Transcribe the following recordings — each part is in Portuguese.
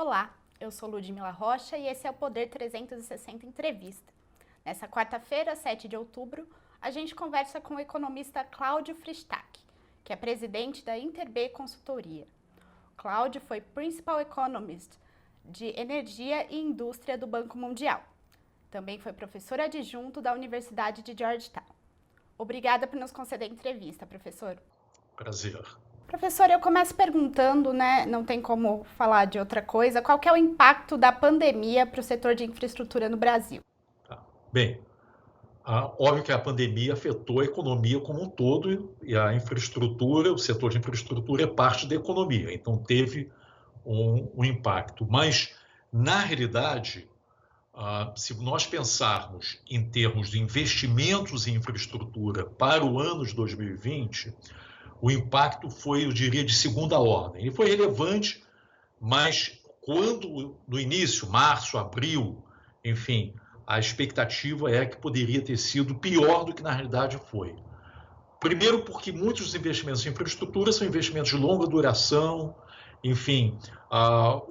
Olá, eu sou Ludmila Rocha e esse é o Poder 360 Entrevista. Nessa quarta-feira, 7 de outubro, a gente conversa com o economista Cláudio Fristach, que é presidente da Interb Consultoria. Cláudio foi Principal Economist de Energia e Indústria do Banco Mundial. Também foi professor adjunto da Universidade de Georgetown. Obrigada por nos conceder a entrevista, professor. Prazer. Professor, eu começo perguntando, não tem como falar de outra coisa, qual que é o impacto da pandemia para o setor de infraestrutura no Brasil? Bem, óbvio que a pandemia afetou a economia como um todo e a infraestrutura, o setor de infraestrutura é parte da economia, então teve um impacto. Mas, na realidade, se nós pensarmos em termos de investimentos em infraestrutura para o ano de 2020, o impacto foi, eu diria, de segunda ordem. Ele foi relevante, mas quando, no início, março, abril, enfim, a expectativa é que poderia ter sido pior do que na realidade foi. Primeiro porque muitos dos investimentos em infraestrutura são investimentos de longa duração, enfim,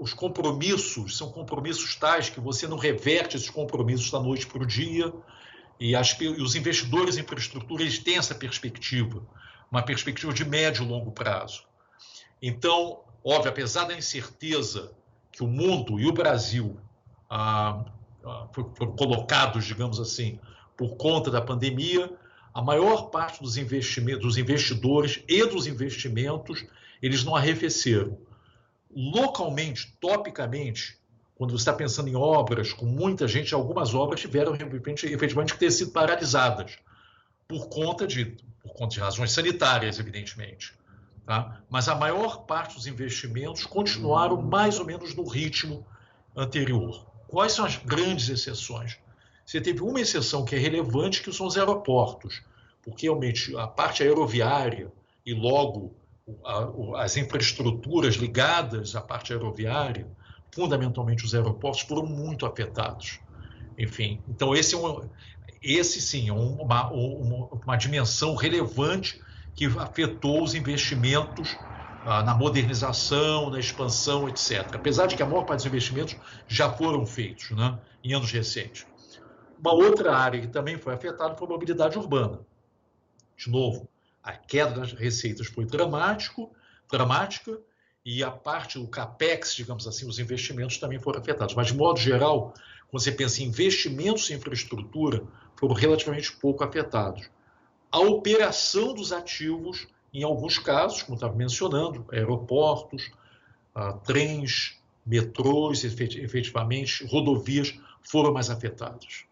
os compromissos são compromissos tais que você não reverte esses compromissos da noite para o dia, e os investidores em infraestrutura eles têm essa perspectiva, uma perspectiva de médio e longo prazo. Então, óbvio, apesar da incerteza que o mundo e o Brasil foram colocados, digamos assim, por conta da pandemia, a maior parte dos investidores e dos investimentos, eles não arrefeceram. Localmente, topicamente, quando você está pensando em obras, com muita gente, algumas obras tiveram efetivamente que ter sido paralisadas, por conta de razões sanitárias, evidentemente. Tá? Mas a maior parte dos investimentos continuaram mais ou menos no ritmo anterior. Quais são as grandes exceções? Você teve uma exceção que é relevante, que são os aeroportos, porque realmente a parte aeroviária e logo as infraestruturas ligadas à parte aeroviária, fundamentalmente os aeroportos, foram muito afetados. Enfim, então esse sim é uma dimensão relevante que afetou os investimentos na modernização, na expansão, etc. Apesar de que a maior parte dos investimentos já foram feitos, né, em anos recentes. Uma outra área que também foi afetada foi a mobilidade urbana. De novo, a queda das receitas foi dramática, e a parte do CAPEX, digamos assim, os investimentos também foram afetados. Mas, de modo geral, quando você pensa em investimentos em infraestrutura, foram relativamente pouco afetados. A operação dos ativos, em alguns casos, como estava mencionando, aeroportos, trens, metrôs, efetivamente, rodovias, foram mais afetados.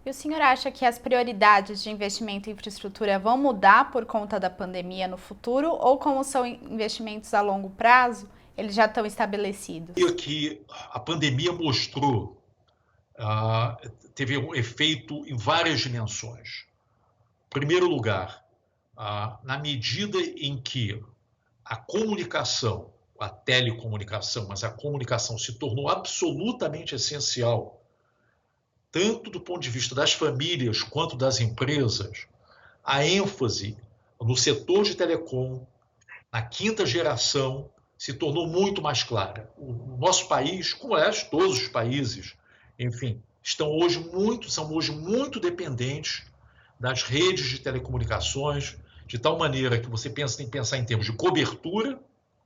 E o senhor acha que as prioridades de investimento em infraestrutura vão mudar por conta da pandemia no futuro, ou como são investimentos a longo prazo, eles já estão estabelecidos? E que a pandemia mostrou, teve um efeito em várias dimensões. Em primeiro lugar, na medida em que a comunicação, a telecomunicação, mas a comunicação se tornou absolutamente essencial, tanto do ponto de vista das famílias quanto das empresas, a ênfase no setor de telecom, na quinta geração, se tornou muito mais clara. O nosso país, como aliás todos os países, enfim, são hoje muito dependentes das redes de telecomunicações, de tal maneira que você tem que pensar em termos de cobertura,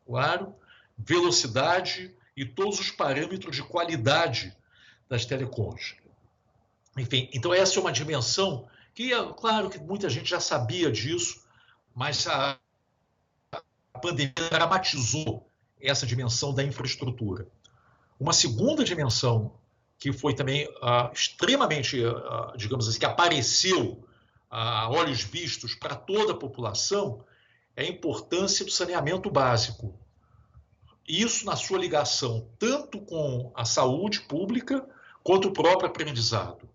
claro, velocidade e todos os parâmetros de qualidade das telecoms. Enfim, então essa é uma dimensão que, claro que muita gente já sabia disso, mas a pandemia dramatizou essa dimensão da infraestrutura. Uma segunda dimensão que foi também extremamente, digamos assim, que apareceu a olhos vistos para toda a população, é a importância do saneamento básico. Isso na sua ligação tanto com a saúde pública quanto o próprio aprendizado.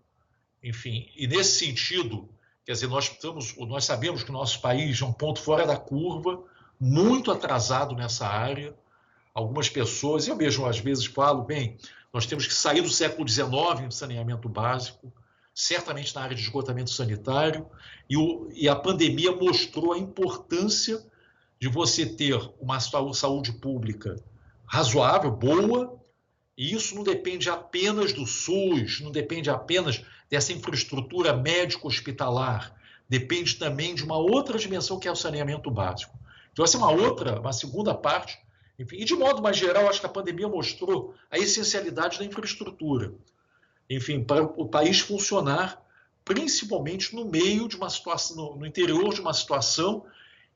Enfim, e nesse sentido, quer dizer, nós sabemos que o nosso país é um ponto fora da curva, muito atrasado nessa área. Algumas pessoas, eu mesmo às vezes falo, bem, nós temos que sair do século XIX em saneamento básico, certamente na área de esgotamento sanitário, e a pandemia mostrou a importância de você ter uma saúde pública razoável, boa, E isso não depende apenas do SUS, não depende apenas dessa infraestrutura médico-hospitalar, depende também de uma outra dimensão que é o saneamento básico. Então, essa é uma segunda parte. Enfim, e de modo mais geral, acho que a pandemia mostrou a essencialidade da infraestrutura. Enfim, para o país funcionar, principalmente no meio de uma situação, no interior de uma situação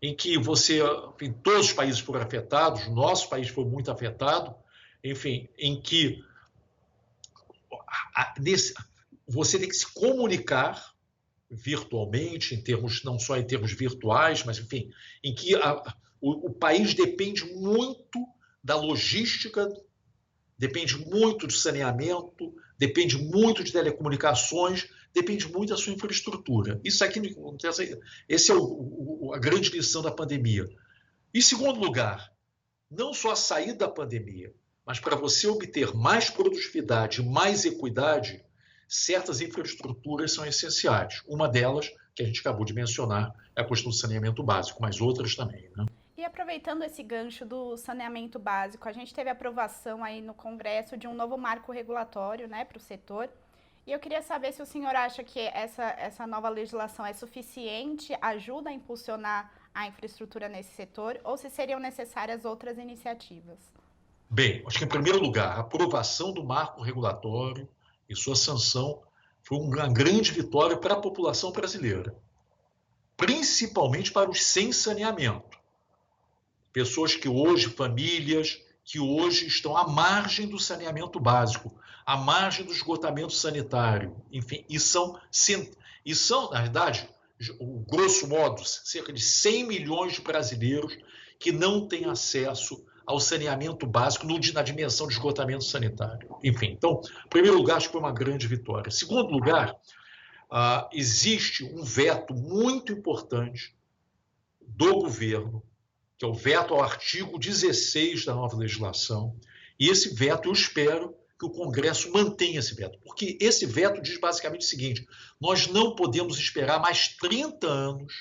em que enfim, todos os países foram afetados, o nosso país foi muito afetado, enfim, em que você tem que se comunicar virtualmente, não só em termos virtuais, mas, enfim, em que o país depende muito da logística, depende muito do saneamento, depende muito de telecomunicações, depende muito da sua infraestrutura. Essa é a grande lição da pandemia. Em segundo lugar, não só sair da pandemia, mas para você obter mais produtividade, mais equidade, certas infraestruturas são essenciais. Uma delas, que a gente acabou de mencionar, é a questão do saneamento básico, mas outras também, né? E aproveitando esse gancho do saneamento básico, a gente teve aprovação aí no Congresso de um novo marco regulatório, né, para o setor. E eu queria saber se o senhor acha que essa nova legislação é suficiente, ajuda a impulsionar a infraestrutura nesse setor, ou se seriam necessárias outras iniciativas? Bem, acho que, em primeiro lugar, a aprovação do marco regulatório e sua sanção foi uma grande vitória para a população brasileira, principalmente para os sem saneamento. Pessoas que hoje, famílias que hoje estão à margem do saneamento básico, à margem do esgotamento sanitário, enfim, e são, na verdade, grosso modo, cerca de 100 milhões de brasileiros que não têm acesso ao saneamento básico na dimensão de esgotamento sanitário. Enfim, então, em primeiro lugar, acho que foi uma grande vitória. Em segundo lugar, existe um veto muito importante do governo, que é o veto ao artigo 16 da nova legislação, e esse veto eu espero que o Congresso mantenha esse veto, porque esse veto diz basicamente o seguinte: nós não podemos esperar mais 30 anos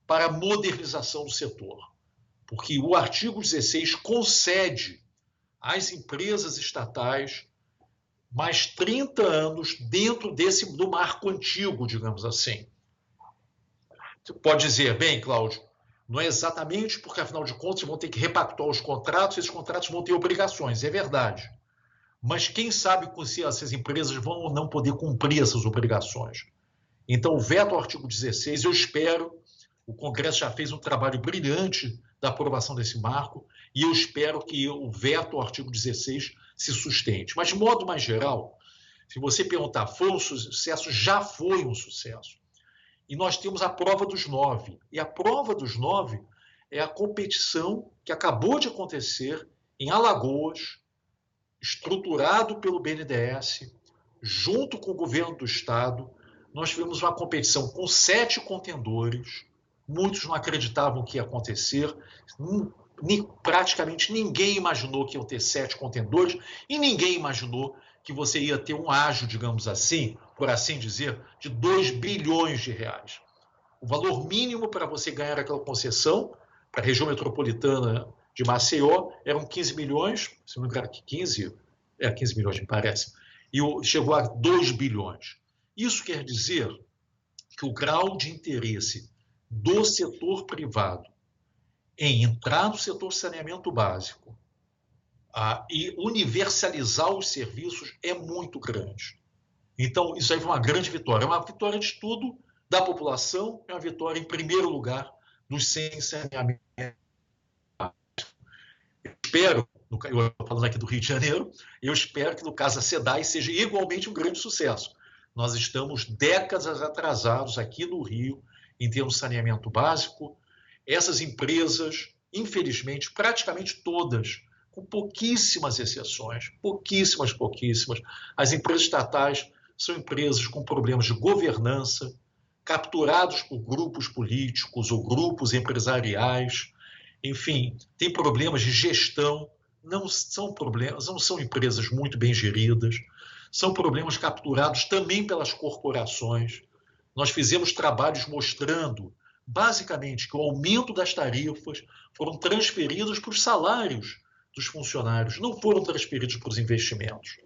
para a modernização do setor, porque o artigo 16 concede às empresas estatais mais 30 anos dentro do marco antigo, digamos assim. Você pode dizer, bem, Cláudio, não é exatamente porque, afinal de contas, vão ter que repactuar os contratos, esses contratos vão ter obrigações, é verdade. Mas quem sabe se essas empresas vão ou não poder cumprir essas obrigações. Então, o veto ao artigo 16, eu espero, o Congresso já fez um trabalho brilhante da aprovação desse marco, e eu espero que o veto ao artigo 16 se sustente. Mas, de modo mais geral, se você perguntar, foi um sucesso? Já foi um sucesso. E nós temos a prova dos 9. E a prova dos 9 é a competição que acabou de acontecer em Alagoas, estruturado pelo BNDES, junto com o governo do estado. Nós tivemos uma competição com 7 contendores. Muitos não acreditavam que ia acontecer. Praticamente ninguém imaginou que iam ter 7 contendores e ninguém imaginou que você ia ter um ágio, digamos assim, por assim dizer, de 2 bilhões de reais. O valor mínimo para você ganhar aquela concessão para a região metropolitana de Maceió eram 15 milhões, se não me engano, 15 milhões, me parece, e chegou a 2 bilhões. Isso quer dizer que o grau de interesse do setor privado em entrar no setor de saneamento básico e universalizar os serviços é muito grande. Então, isso aí foi uma grande vitória. É uma vitória de tudo da população, é uma vitória, em primeiro lugar, dos sem saneamento. Eu espero, eu estou falando aqui do Rio de Janeiro, eu espero que no caso da SEDAI seja igualmente um grande sucesso. Nós estamos décadas atrasados aqui no Rio em termos de saneamento básico. Essas empresas, infelizmente, praticamente todas, com pouquíssimas exceções, pouquíssimas, as empresas estatais são empresas com problemas de governança, capturados por grupos políticos ou grupos empresariais, enfim, tem problemas de gestão, não são empresas muito bem geridas, são problemas capturados também pelas corporações. Nós fizemos trabalhos mostrando, basicamente, que o aumento das tarifas foram transferidos para os salários dos funcionários não foram transferidos para os investimentos.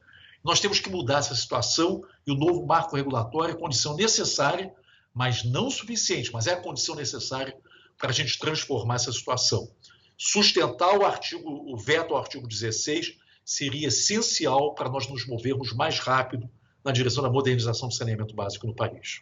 Nós temos que mudar essa situação e o novo marco regulatório é a condição necessária, mas não suficiente, mas é a condição necessária para a gente transformar essa situação. Sustentar o veto ao artigo 16 seria essencial para nós nos movermos mais rápido na direção da modernização do saneamento básico no país.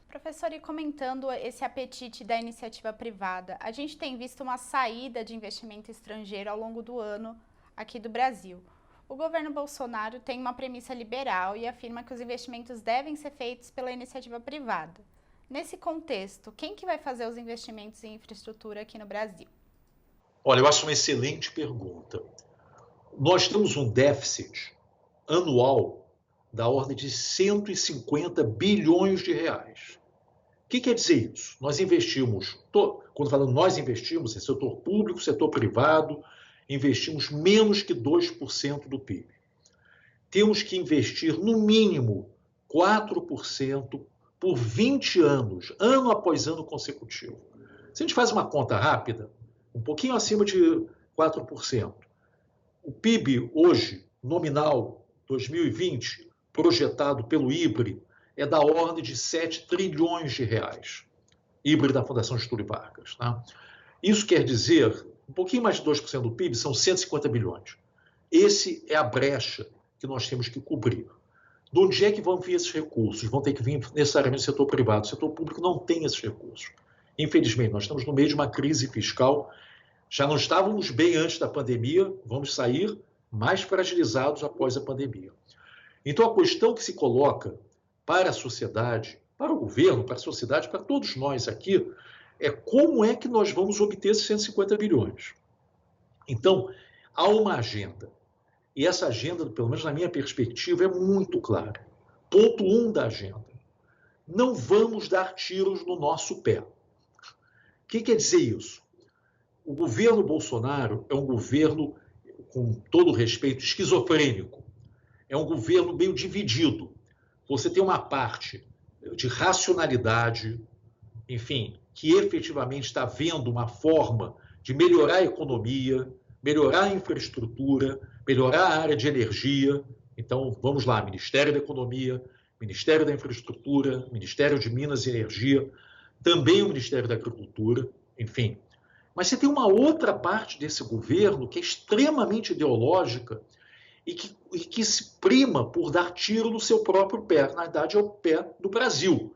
Professor, e comentando esse apetite da iniciativa privada, a gente tem visto uma saída de investimento estrangeiro ao longo do ano aqui do Brasil. O governo Bolsonaro tem uma premissa liberal e afirma que os investimentos devem ser feitos pela iniciativa privada. Nesse contexto, quem que vai fazer os investimentos em infraestrutura aqui no Brasil? Olha, eu acho uma excelente pergunta. Nós temos um déficit anual da ordem de 150 bilhões de reais. O que quer dizer isso? Nós investimos, quando falando nós investimos, em setor público, setor privado, investimos menos que 2% do PIB. Temos que investir, no mínimo, 4% por 20 anos, ano após ano consecutivo. Se a gente faz uma conta rápida, um pouquinho acima de 4%, o PIB hoje, nominal, 2020, projetado pelo IBRE, é da ordem de 7 trilhões de reais. IBRE da Fundação Getúlio Vargas. Tá? Isso quer dizer, um pouquinho mais de 2% do PIB são 150 bilhões. Esse é a brecha que nós temos que cobrir. De onde é que vão vir esses recursos? Vão ter que vir necessariamente do setor privado. O setor público não tem esses recursos. Infelizmente, nós estamos no meio de uma crise fiscal. Já não estávamos bem antes da pandemia, vamos sair mais fragilizados após a pandemia. Então, a questão que se coloca para a sociedade, para o governo, para a sociedade, para todos nós aqui, é como é que nós vamos obter esses 150 bilhões. Então, há uma agenda. E essa agenda, pelo menos na minha perspectiva, é muito clara. Ponto 1 da agenda. Não vamos dar tiros no nosso pé. O que quer dizer isso? O governo Bolsonaro é um governo, com todo respeito, esquizofrênico. É um governo meio dividido. Você tem uma parte de racionalidade, enfim, que efetivamente está vendo uma forma de melhorar a economia, melhorar a infraestrutura, melhorar a área de energia. Então, vamos lá, Ministério da Economia, Ministério da Infraestrutura, Ministério de Minas e Energia, também o Ministério da Agricultura, enfim. Mas você tem uma outra parte desse governo que é extremamente ideológica e que se prima por dar tiro no seu próprio pé. Na verdade, é o pé do Brasil.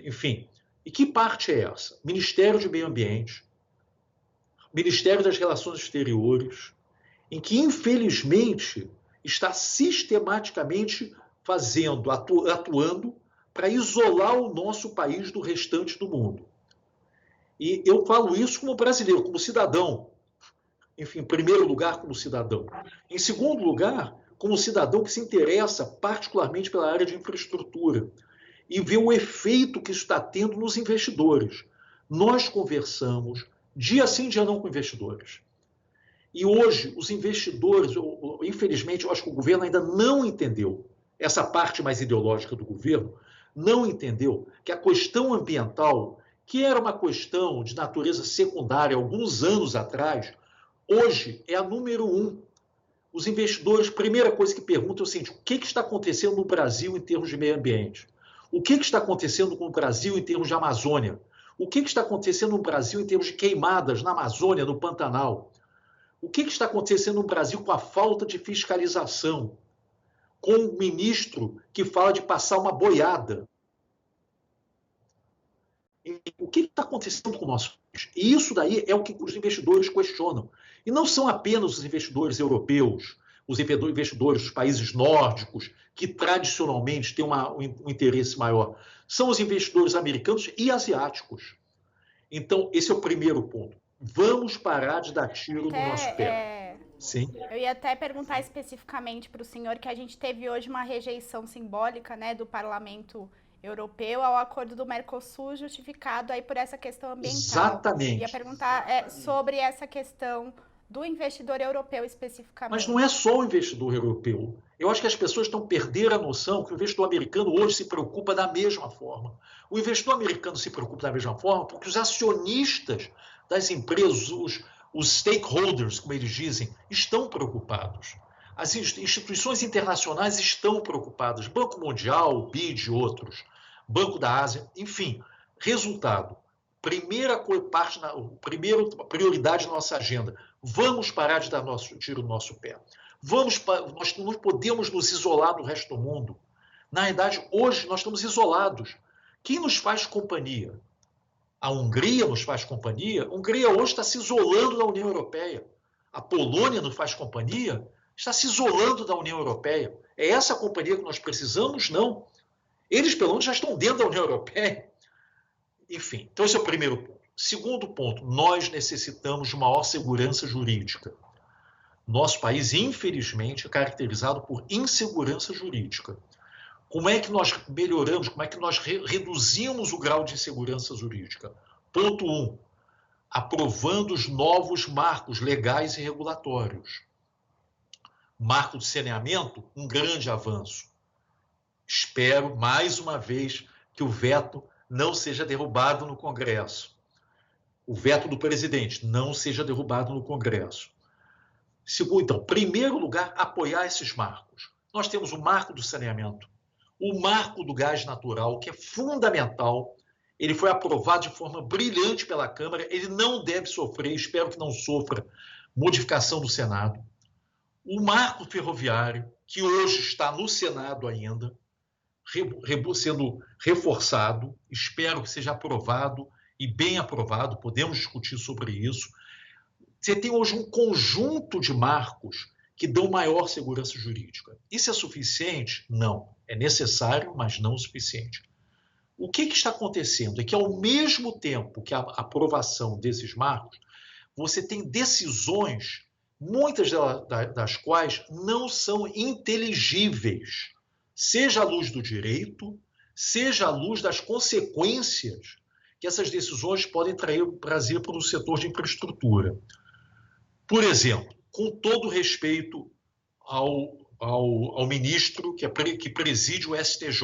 Enfim, e que parte é essa? Ministério de Meio Ambiente, Ministério das Relações Exteriores, em que, infelizmente, está sistematicamente atuando para isolar o nosso país do restante do mundo. E eu falo isso como brasileiro, como cidadão. Enfim, em primeiro lugar, como cidadão. Em segundo lugar, como cidadão que se interessa particularmente pela área de infraestrutura e vê o efeito que isso está tendo nos investidores. Nós conversamos dia sim, dia não com investidores. E hoje, os investidores, infelizmente, eu acho que o governo ainda não entendeu, essa parte mais ideológica do governo, não entendeu que a questão ambiental, que era uma questão de natureza secundária alguns anos atrás, hoje é a número 1. Os investidores, primeira coisa que perguntam é o seguinte: o que está acontecendo no Brasil em termos de meio ambiente? O que está acontecendo com o Brasil em termos de Amazônia? O que está acontecendo no Brasil em termos de queimadas na Amazônia, no Pantanal? O que está acontecendo no Brasil com a falta de fiscalização? Com um ministro que fala de passar uma boiada? O que está acontecendo com o nosso país? E isso daí é o que os investidores questionam. E não são apenas os investidores europeus, os investidores dos países nórdicos, que tradicionalmente têm um interesse maior. São os investidores americanos e asiáticos. Então, esse é o primeiro ponto. Vamos parar de dar tiro no nosso pé. Sim. Eu ia até perguntar especificamente para o senhor que a gente teve hoje uma rejeição simbólica, né, do Parlamento Europeu ao acordo do Mercosul, justificado aí por essa questão ambiental. Exatamente. Eu ia perguntar sobre essa questão do investidor europeu especificamente. Mas não é só o investidor europeu. Eu acho que as pessoas estão perdendo a noção que o investidor americano hoje se preocupa da mesma forma. O investidor americano se preocupa da mesma forma porque os acionistas das empresas, Os stakeholders, como eles dizem, estão preocupados. As instituições internacionais estão preocupadas. Banco Mundial, o BID e outros, Banco da Ásia, enfim. Resultado, primeira prioridade da nossa agenda. Vamos parar de dar tiro no nosso pé. Nós não podemos nos isolar do resto do mundo. Na verdade, hoje nós estamos isolados. Quem nos faz companhia? A Hungria nos faz companhia. A Hungria hoje está se isolando da União Europeia. A Polônia nos faz companhia, está se isolando da União Europeia. É essa a companhia que nós precisamos? Não. Eles, pelo menos, já estão dentro da União Europeia. Enfim, então esse é o primeiro ponto. Segundo ponto, nós necessitamos de maior segurança jurídica. Nosso país, infelizmente, é caracterizado por insegurança jurídica. Como é que nós melhoramos, como é que nós reduzimos o grau de insegurança jurídica? Ponto 1. Aprovando os novos marcos legais e regulatórios. Marco de saneamento, um grande avanço. Espero, mais uma vez, que o veto não seja derrubado no Congresso. O veto do presidente não seja derrubado no Congresso. Segundo, então, primeiro lugar, apoiar esses marcos. Nós temos o marco do saneamento, o marco do gás natural, que é fundamental. Ele foi aprovado de forma brilhante pela Câmara, ele não deve sofrer, espero que não sofra, modificação do Senado. O marco ferroviário, que hoje está no Senado ainda, sendo reforçado, espero que seja aprovado e bem aprovado, podemos discutir sobre isso. Você tem hoje um conjunto de marcos que dão maior segurança jurídica. Isso é suficiente? Não. É necessário, mas não o suficiente. O que está acontecendo é que, ao mesmo tempo que a aprovação desses marcos, você tem decisões, muitas das quais não são inteligíveis, seja à luz do direito, seja à luz das consequências que essas decisões podem trazer para o setor de infraestrutura. Por exemplo, com todo respeito ao ministro que preside o STJ,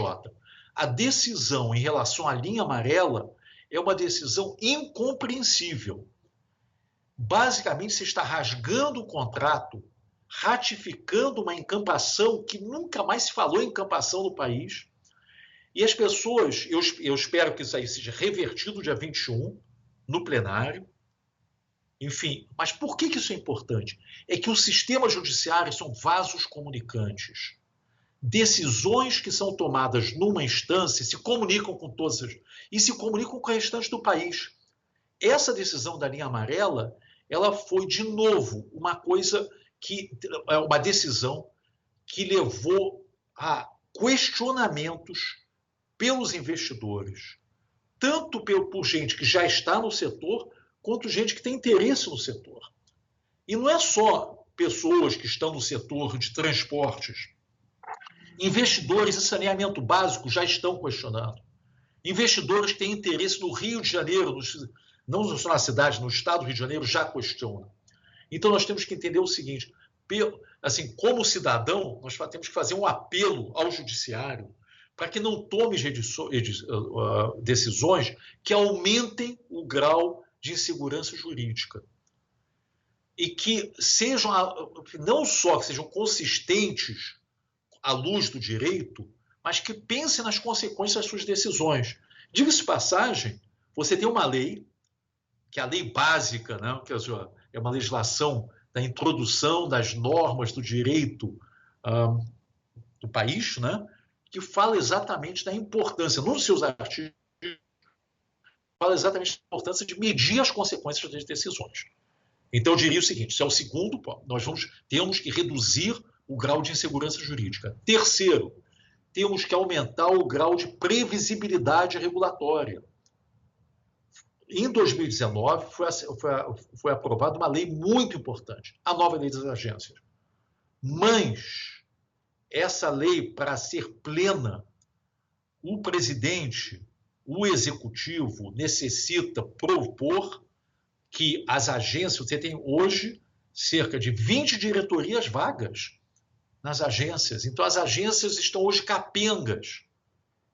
a decisão em relação à linha amarela é uma decisão incompreensível. Basicamente, você está rasgando o contrato, ratificando uma encampação que nunca mais se falou em encampação no país. E as pessoas, eu espero que isso aí seja revertido dia 21, no plenário. Enfim, mas por que isso é importante? É que o sistema judiciário são vasos comunicantes. Decisões que são tomadas numa instância se comunicam com todas e se comunicam com o restante do país. Essa decisão da linha amarela, ela foi, de novo, uma decisão que levou a questionamentos pelos investidores, tanto por gente que já está no setor, quanto gente que tem interesse no setor. E não é só pessoas que estão no setor de transportes. Investidores em saneamento básico já estão questionando. Investidores que têm interesse no Rio de Janeiro, não só na cidade, no estado do Rio de Janeiro, já questionam. Então, nós temos que entender o seguinte, assim, como cidadão, nós temos que fazer um apelo ao judiciário para que não tome decisões que aumentem o grau de insegurança jurídica e que sejam, não só que sejam consistentes à luz do direito, mas que pensem nas consequências das suas decisões. Diga-se de passagem, você tem uma lei, que é a lei básica, né, que é uma legislação da introdução das normas do direito do país, né, que fala exatamente da importância, num dos seus artigos, fala exatamente da importância de medir as consequências das decisões. Então, eu diria o seguinte, isso é o segundo ponto, temos que reduzir o grau de insegurança jurídica. Terceiro, temos que aumentar o grau de previsibilidade regulatória. Em 2019, foi aprovada uma lei muito importante, a nova lei das agências. Mas essa lei, para ser plena, o presidente, o executivo, necessita propor que as agências, você tem hoje cerca de 20 diretorias vagas nas agências. Então, as agências estão hoje capengas.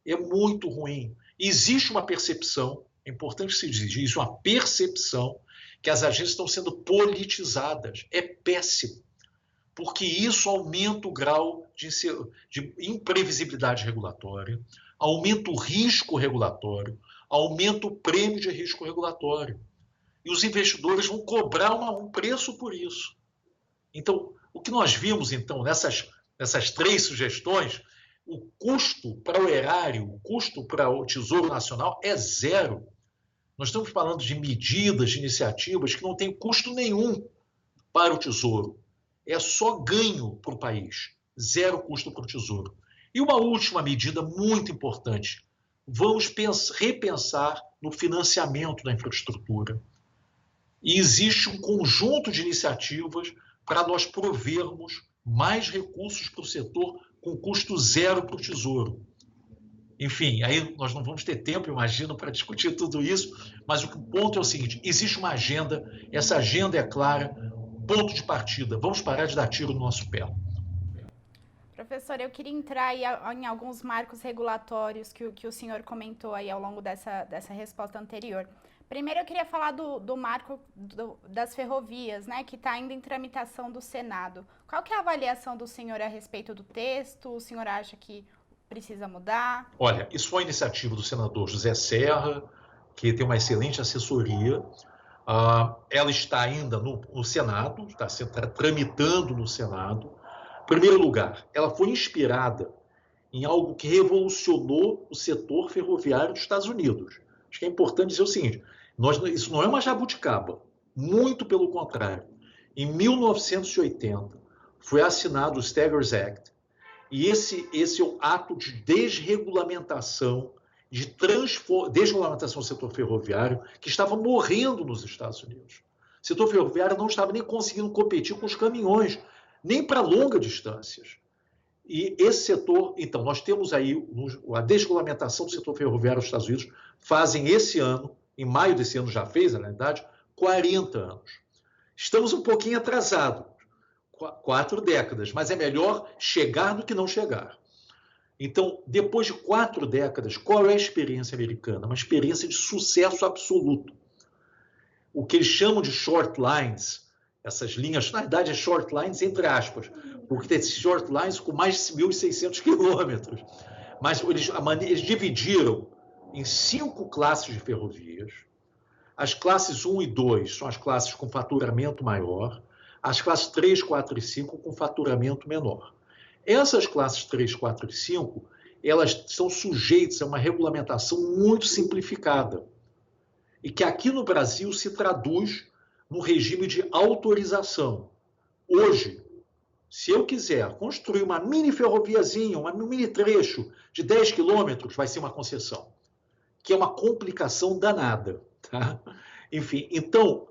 É muito ruim. Existe uma percepção, é importante se dizer isso, uma percepção que as agências estão sendo politizadas. É péssimo, porque isso aumenta o grau de imprevisibilidade regulatória, aumenta o risco regulatório, aumenta o prêmio de risco regulatório. E os investidores vão cobrar um preço por isso. Então, o que nós vimos, então, nessas 3 sugestões, o custo para o erário, o custo para o Tesouro Nacional é zero. Nós estamos falando de medidas, de iniciativas que não têm custo nenhum para o Tesouro. É só ganho para o país, zero custo para o Tesouro. E uma última medida muito importante, vamos repensar no financiamento da infraestrutura. E existe um conjunto de iniciativas para nós provermos mais recursos para o setor com custo zero para o Tesouro. Enfim, aí nós não vamos ter tempo, imagino, para discutir tudo isso, mas o ponto é o seguinte, existe uma agenda, essa agenda é clara, ponto de partida, vamos parar de dar tiro no nosso pé. Professor, eu queria entrar aí em alguns marcos regulatórios que o senhor comentou aí ao longo dessa resposta anterior. Primeiro, eu queria falar do marco das ferrovias, né, que está ainda em tramitação do Senado. Qual que é a avaliação do senhor a respeito do texto? O senhor acha que precisa mudar? Olha, isso foi uma iniciativa do senador José Serra, que tem uma excelente assessoria. Ela está ainda no Senado, está tramitando no Senado. Em primeiro lugar, ela foi inspirada em algo que revolucionou o setor ferroviário dos Estados Unidos. Acho que é importante dizer o seguinte, isso não é uma jabuticaba, muito pelo contrário. Em 1980, foi assinado o Staggers Act, e esse é o ato de desregulamentação, desregulamentação do setor ferroviário, que estava morrendo nos Estados Unidos. O setor ferroviário não estava nem conseguindo competir com os caminhões, nem para longas distâncias. E esse setor, então, nós temos aí a desregulamentação do setor ferroviário nos Estados Unidos, fazem esse ano, em maio desse ano já fez, na realidade, 40 anos. Estamos um pouquinho atrasados, 4 décadas, mas é melhor chegar do que não chegar. Então, depois de 4 décadas, qual é a experiência americana? Uma experiência de sucesso absoluto. O que eles chamam de short lines, essas linhas, na verdade é short lines entre aspas, porque tem short lines com mais de 1.600 quilômetros. Mas eles dividiram em 5 classes de ferrovias. As classes 1 e 2 são as classes com faturamento maior, as classes 3, 4 e 5 com faturamento menor. Essas classes 3, 4 e 5, elas são sujeitas a uma regulamentação muito simplificada e que aqui no Brasil se traduz no regime de autorização. Hoje, se eu quiser construir uma mini ferroviazinha, um mini trecho de 10 quilômetros, vai ser uma concessão, que é uma complicação danada. Tá? Enfim, então,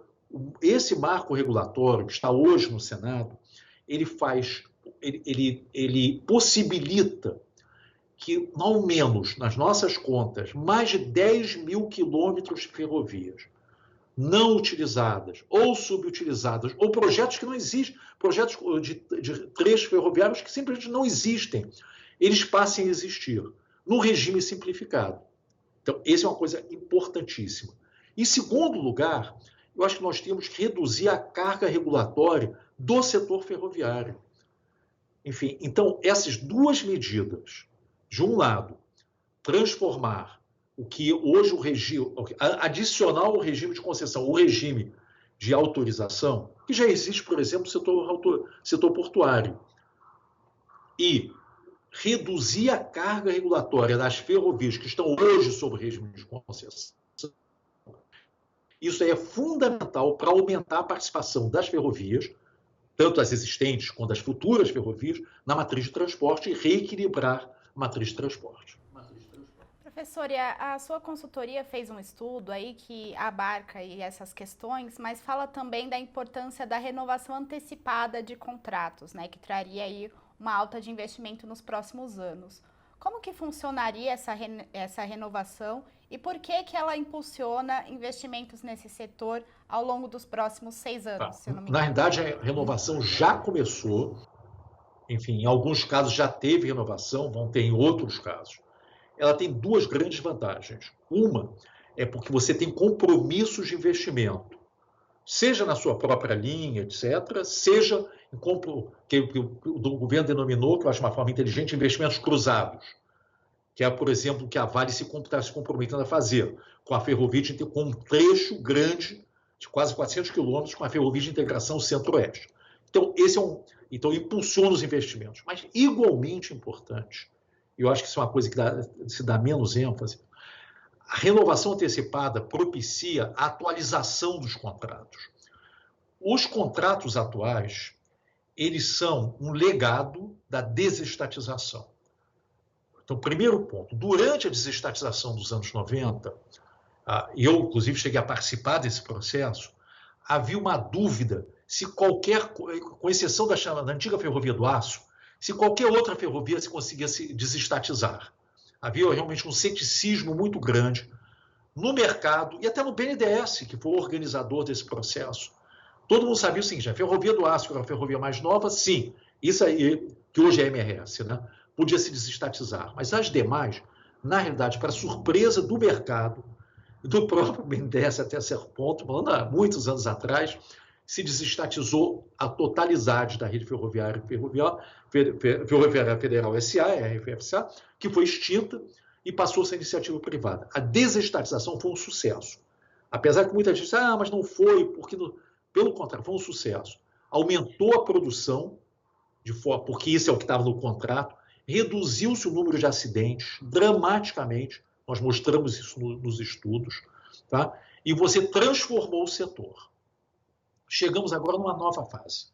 esse marco regulatório que está hoje no Senado, ele possibilita que, ao menos nas nossas contas, mais de 10 mil quilômetros de ferrovias não utilizadas ou subutilizadas, ou projetos que não existem, projetos de trechos ferroviários que simplesmente não existem, eles passem a existir no regime simplificado. Então, essa é uma coisa importantíssima. Em segundo lugar, eu acho que nós temos que reduzir a carga regulatória do setor ferroviário. Enfim, então, essas duas medidas, de um lado, transformar o que hoje o regime, adicionar ao regime de concessão, o regime de autorização, que já existe, por exemplo, no setor portuário, e reduzir a carga regulatória das ferrovias que estão hoje sob regime de concessão. Isso é fundamental para aumentar a participação das ferrovias, tanto as existentes quanto as futuras ferrovias, na matriz de transporte e reequilibrar a matriz de transporte. Professor, a sua consultoria fez um estudo aí que abarca aí essas questões, mas fala também da importância da renovação antecipada de contratos, né, que traria aí uma alta de investimento nos próximos anos. Como que funcionaria essa renovação e por que ela impulsiona investimentos nesse setor ao longo dos próximos 6 anos, se eu não me engano? Na verdade, a renovação já começou. Enfim, em alguns casos já teve renovação, vão ter em outros casos. Ela tem 2 grandes vantagens. Uma é porque você tem compromissos de investimento. seja na sua própria linha, etc., seja em que o governo denominou, que eu acho uma forma inteligente, investimentos cruzados, que é, por exemplo, o que a Vale está se comprometendo a fazer, com a ferrovia, com um trecho grande, de quase 400 quilômetros, com a ferrovia de integração centro-oeste. Então, então, impulsiona os investimentos. Mas, igualmente importante, e eu acho que isso é uma coisa que se dá menos ênfase, a renovação antecipada propicia a atualização dos contratos. Os contratos atuais, eles são um legado da desestatização. Então, primeiro ponto, durante a desestatização dos anos 90, eu, inclusive, cheguei a participar desse processo, havia uma dúvida se com exceção da antiga Ferrovia do Aço, se qualquer outra ferrovia se conseguia se desestatizar. Havia realmente um ceticismo muito grande no mercado e até no BNDES, que foi o organizador desse processo. Todo mundo sabia o seguinte, a Ferrovia do Aço, que era a ferrovia mais nova, sim, isso aí, que hoje é MRS, né? Podia se desestatizar. Mas as demais, na realidade, para surpresa do mercado, do próprio BNDES até certo ponto, falando há muitos anos atrás, se desestatizou a totalidade da rede ferroviária Federal SA, RFSA, que foi extinta e passou a ser iniciativa privada. A desestatização foi um sucesso. Apesar que muita gente diz, mas não foi, porque pelo contrário, foi um sucesso. Aumentou a produção, porque isso é o que estava no contrato, reduziu-se o número de acidentes dramaticamente, nós mostramos isso nos estudos, tá? E você transformou o setor. Chegamos agora numa nova fase.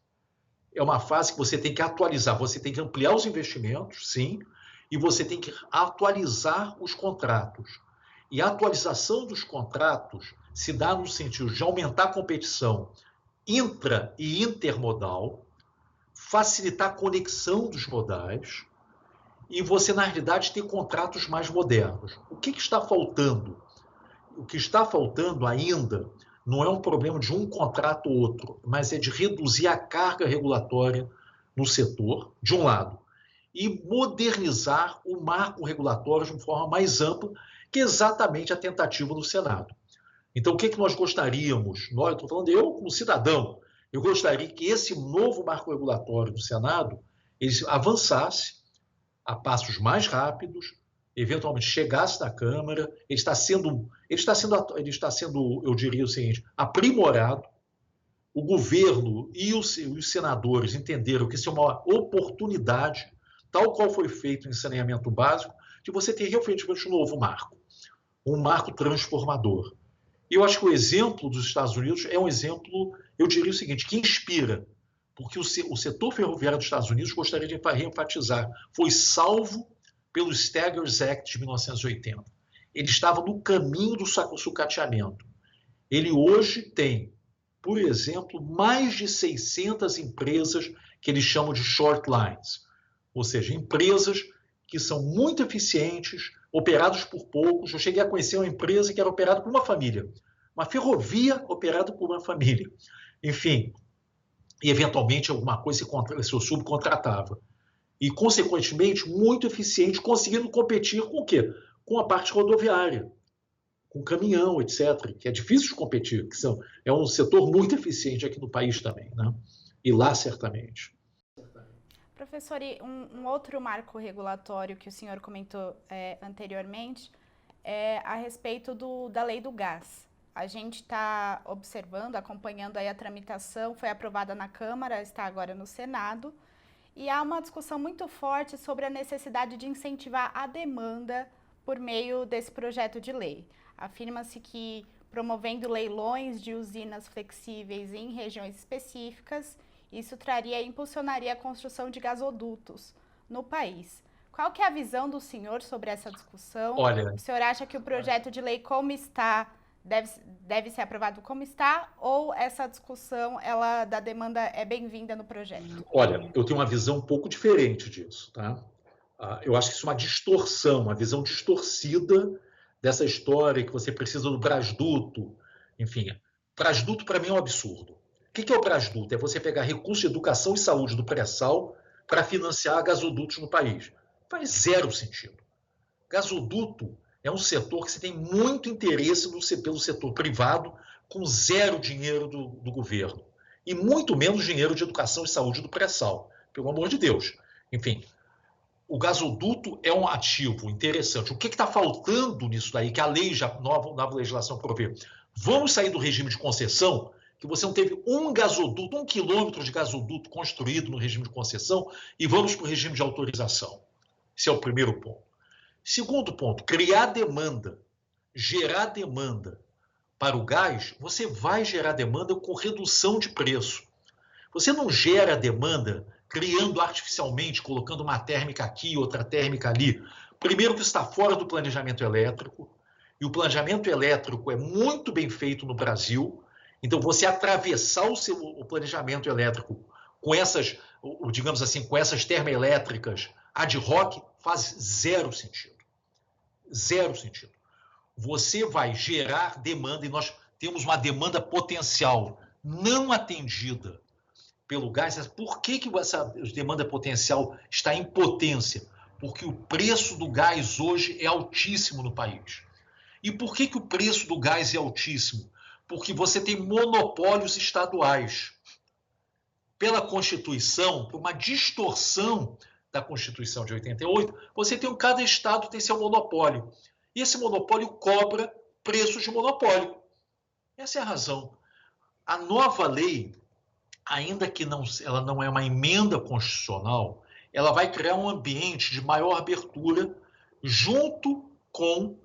É uma fase que você tem que atualizar, você tem que ampliar os investimentos, sim, e você tem que atualizar os contratos. E a atualização dos contratos se dá no sentido de aumentar a competição intra e intermodal, facilitar a conexão dos modais e você, na realidade, ter contratos mais modernos. O que está faltando? O que está faltando ainda não é um problema de um contrato ou outro, mas é de reduzir a carga regulatória no setor, de um lado, e modernizar o marco regulatório de uma forma mais ampla, que é exatamente a tentativa do Senado. Então, o que nós gostaríamos? Eu estou falando eu como cidadão, eu gostaria que esse novo marco regulatório do Senado ele avançasse a passos mais rápidos, eventualmente chegasse na Câmara, ele está sendo, eu diria o seguinte, aprimorado. O governo e os senadores entenderam que isso é uma oportunidade, tal qual foi feito em saneamento básico, de você ter realmente um novo marco, um marco transformador. E eu acho que o exemplo dos Estados Unidos é um exemplo, eu diria o seguinte, que inspira, porque o setor ferroviário dos Estados Unidos, gostaria de reenfatizar, foi salvo pelo Staggers Act de 1980. Ele estava no caminho do sucateamento. Ele hoje tem, por exemplo, mais de 600 empresas que eles chamam de short lines, ou seja, empresas que são muito eficientes, operadas por poucos. Eu cheguei a conhecer uma empresa que era operada por uma família, uma ferrovia operada por uma família. Enfim, e eventualmente alguma coisa se subcontratava. E, consequentemente, muito eficiente, conseguindo competir com o quê? Com a parte rodoviária, com caminhão, etc., que é difícil de competir, é um setor muito eficiente aqui no país também, né? E lá, certamente. Professor, e um outro marco regulatório que o senhor comentou anteriormente é a respeito da lei do gás. A gente está observando, acompanhando aí a tramitação, foi aprovada na Câmara, está agora no Senado, e há uma discussão muito forte sobre a necessidade de incentivar a demanda por meio desse projeto de lei. Afirma-se que promovendo leilões de usinas flexíveis em regiões específicas, isso traria e impulsionaria a construção de gasodutos no país. Qual que é a visão do senhor sobre essa discussão? Olha, o senhor acha que o projeto de lei como está deve ser aprovado como está, ou essa discussão da demanda é bem-vinda no projeto? Olha, eu tenho uma visão um pouco diferente disso, tá? Eu acho que isso é uma distorção, uma visão distorcida dessa história que você precisa do Brasduto. Enfim, Brasduto para mim é um absurdo. O que é o Brasduto? É você pegar recursos de educação e saúde do pré-sal para financiar gasodutos no país. Faz zero sentido. Gasoduto É um setor que você tem muito interesse pelo setor privado, com zero dinheiro do governo. E muito menos dinheiro de educação e saúde do pré-sal, pelo amor de Deus. Enfim, o gasoduto é um ativo interessante. O que está faltando nisso daí, que a lei, nova legislação provê? Vamos sair do regime de concessão, que você não teve um gasoduto, 1 quilômetro de gasoduto construído no regime de concessão, e vamos para o regime de autorização. Esse é o primeiro ponto. Segundo ponto, criar demanda, gerar demanda para o gás, você vai gerar demanda com redução de preço. Você não gera demanda criando artificialmente, colocando uma térmica aqui, outra térmica ali. Primeiro que está fora do planejamento elétrico, e o planejamento elétrico é muito bem feito no Brasil, então você atravessar o planejamento elétrico com essas, digamos assim, com essas termoelétricas ad hoc faz zero sentido. Zero sentido. Você vai gerar demanda, e nós temos uma demanda potencial não atendida pelo gás. Por que essa demanda potencial está em potência? Porque o preço do gás hoje é altíssimo no país. E por que o preço do gás é altíssimo? Porque você tem monopólios estaduais. Pela Constituição, por uma distorção da Constituição de 88, cada estado tem seu monopólio. E esse monopólio cobra preços de monopólio. Essa é a razão. A nova lei, ainda que ela não é uma emenda constitucional, ela vai criar um ambiente de maior abertura, junto com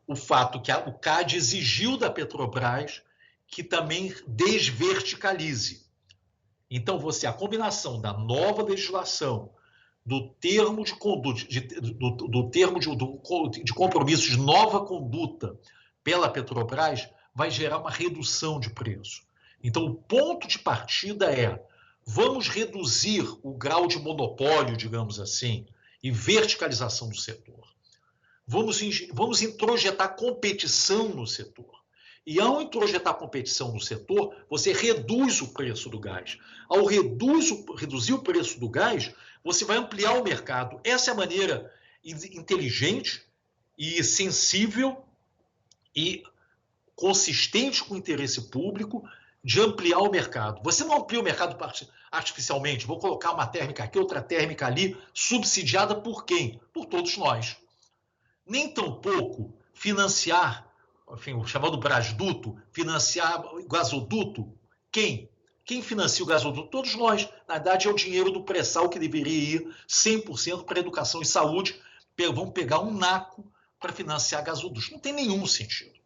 o fato que o CAD exigiu da Petrobras que também desverticalize. Então, a combinação da nova legislação, do termo de compromisso de nova conduta pela Petrobras, vai gerar uma redução de preço. Então, o ponto de partida é: vamos reduzir o grau de monopólio, digamos assim, e verticalização do setor. Vamos introjetar competição no setor. E ao introjetar competição no setor, você reduz o preço do gás. Ao reduzir o preço do gás, você vai ampliar o mercado. Essa é a maneira inteligente e sensível e consistente com o interesse público de ampliar o mercado. Você não amplia o mercado artificialmente. Vou colocar uma térmica aqui, outra térmica ali, subsidiada por quem? Por todos nós. Nem tampouco financiar, enfim, o chamado Brasduto, financiar gasoduto. Quem? Quem financia o gasoduto? Todos nós. Na verdade, é o dinheiro do pré-sal que deveria ir 100% para educação e saúde. Vamos pegar um naco para financiar gasodutos. Não tem nenhum sentido.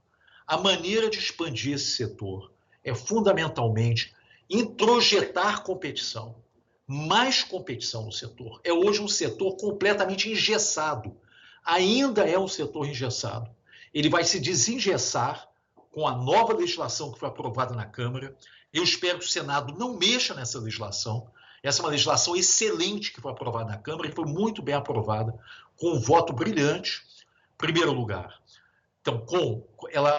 A maneira de expandir esse setor é fundamentalmente introjetar competição, mais competição no setor. É hoje um setor completamente engessado. Ainda é um setor engessado. Ele vai se desengessar com a nova legislação que foi aprovada na Câmara. Eu espero que o Senado não mexa nessa legislação. Essa é uma legislação excelente que foi aprovada na Câmara e foi muito bem aprovada, com um voto brilhante. Em primeiro lugar, então,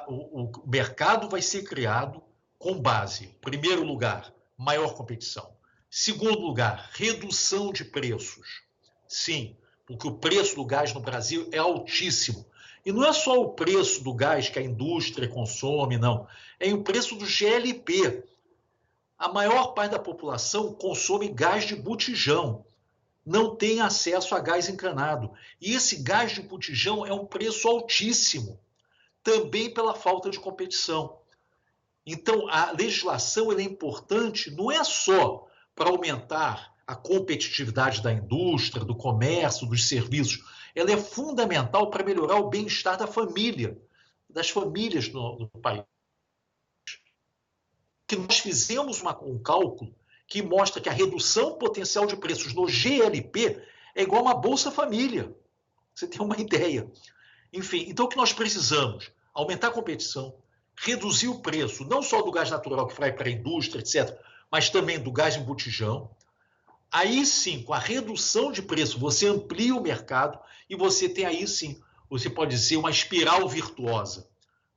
o mercado vai ser criado com base, em primeiro lugar, maior competição. Segundo lugar, redução de preços. Sim, porque o preço do gás no Brasil é altíssimo. E não é só o preço do gás que a indústria consome, não. É o preço do GLP. A maior parte da população consome gás de botijão. Não tem acesso a gás encanado. E esse gás de botijão é um preço altíssimo, também pela falta de competição. Então, a legislação é importante, não é só para aumentar a competitividade da indústria, do comércio, dos serviços. Ela é fundamental para melhorar o bem-estar da família, das famílias no país. Que nós fizemos um cálculo que mostra que a redução potencial de preços no GLP é igual a uma Bolsa Família. Você tem uma ideia. Enfim, então o que nós precisamos? Aumentar a competição, reduzir o preço, não só do gás natural que vai para a indústria, etc., mas também do gás em botijão. Aí sim, com a redução de preço, você amplia o mercado e você tem aí sim, você pode dizer, uma espiral virtuosa.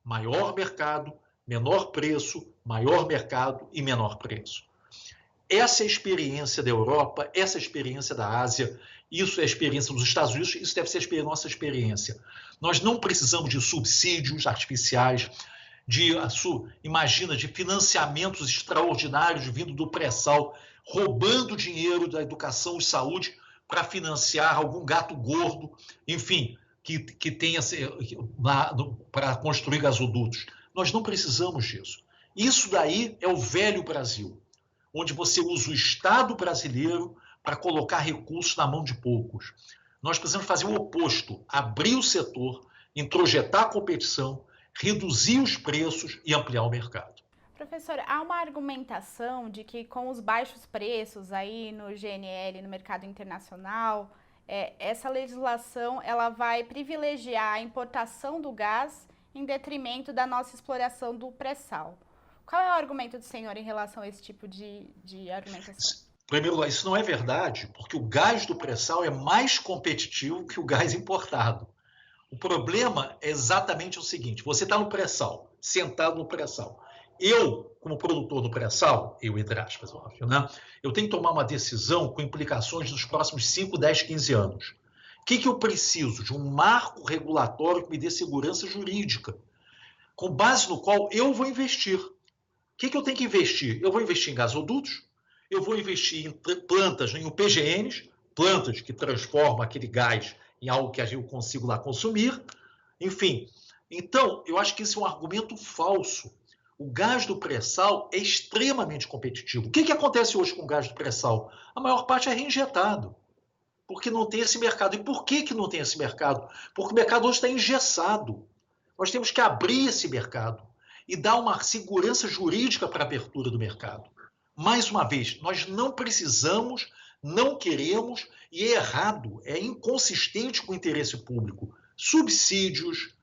Maior mercado, menor preço, maior mercado e menor preço. Essa é a experiência da Europa, essa é a experiência da Ásia, isso é a experiência dos Estados Unidos, isso deve ser a nossa experiência. Nós não precisamos de subsídios artificiais, imagina, de financiamentos extraordinários vindo do pré-sal, roubando dinheiro da educação e saúde para financiar algum gato gordo, enfim, que tenha para construir gasodutos. Nós não precisamos disso. Isso daí é o velho Brasil, onde você usa o Estado brasileiro para colocar recursos na mão de poucos. Nós precisamos fazer o oposto, abrir o setor, introjetar a competição, reduzir os preços e ampliar o mercado. Professor, há uma argumentação de que com os baixos preços aí no GNL, no mercado internacional, essa legislação ela vai privilegiar a importação do gás em detrimento da nossa exploração do pré-sal. Qual é o argumento do senhor em relação a esse tipo de argumentação? Primeiro, isso não é verdade, porque o gás do pré-sal é mais competitivo que o gás importado. O problema é exatamente o seguinte, você está no pré-sal, sentado no pré-sal. Eu, como produtor do pré-sal, entre aspas, óbvio, né? Eu tenho que tomar uma decisão com implicações nos próximos 5, 10, 15 anos. O que eu preciso? De um marco regulatório que me dê segurança jurídica, com base no qual eu vou investir. O que eu tenho que investir? Eu vou investir em gasodutos, eu vou investir em plantas, em UPGNs, plantas que transformam aquele gás em algo que eu consigo lá consumir. Enfim, então, eu acho que esse é um argumento falso. O gás do pré-sal é extremamente competitivo. O que acontece hoje com o gás do pré-sal? A maior parte é reinjetado, porque não tem esse mercado. E por que não tem esse mercado? Porque o mercado hoje está engessado. Nós temos que abrir esse mercado e dar uma segurança jurídica para a abertura do mercado. Mais uma vez, nós não precisamos, não queremos, e é errado, é inconsistente com o interesse público. Subsídios,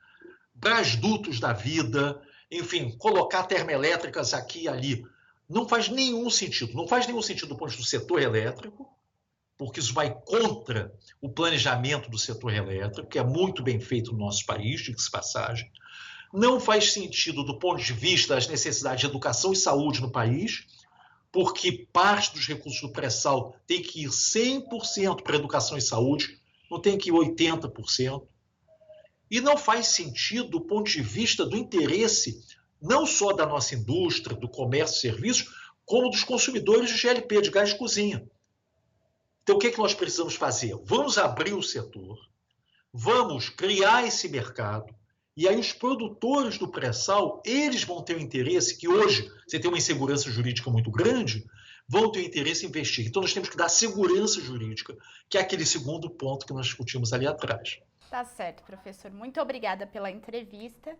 gasdutos da vida, enfim, colocar termoelétricas aqui e ali, não faz nenhum sentido. Não faz nenhum sentido do ponto de vista do setor elétrico, porque isso vai contra o planejamento do setor elétrico, que é muito bem feito no nosso país, diga-se passagem. Não faz sentido do ponto de vista das necessidades de educação e saúde no país, porque parte dos recursos do pré-sal tem que ir 100% para educação e saúde, não tem que ir 80%. E não faz sentido do ponto de vista do interesse não só da nossa indústria, do comércio e serviços, como dos consumidores de GLP, de gás de cozinha. Então, o que nós precisamos fazer? Vamos abrir o setor, vamos criar esse mercado, e aí os produtores do pré-sal, eles vão ter o interesse, que hoje você tem uma insegurança jurídica muito grande, vão ter interesse em investir. Então, nós temos que dar segurança jurídica, que é aquele segundo ponto que nós discutimos ali atrás. Tá certo, professor. Muito obrigada pela entrevista.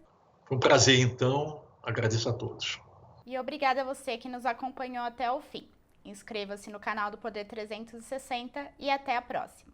Foi um prazer, então. Agradeço a todos. E obrigada a você que nos acompanhou até o fim. Inscreva-se no canal do Poder 360 e até a próxima.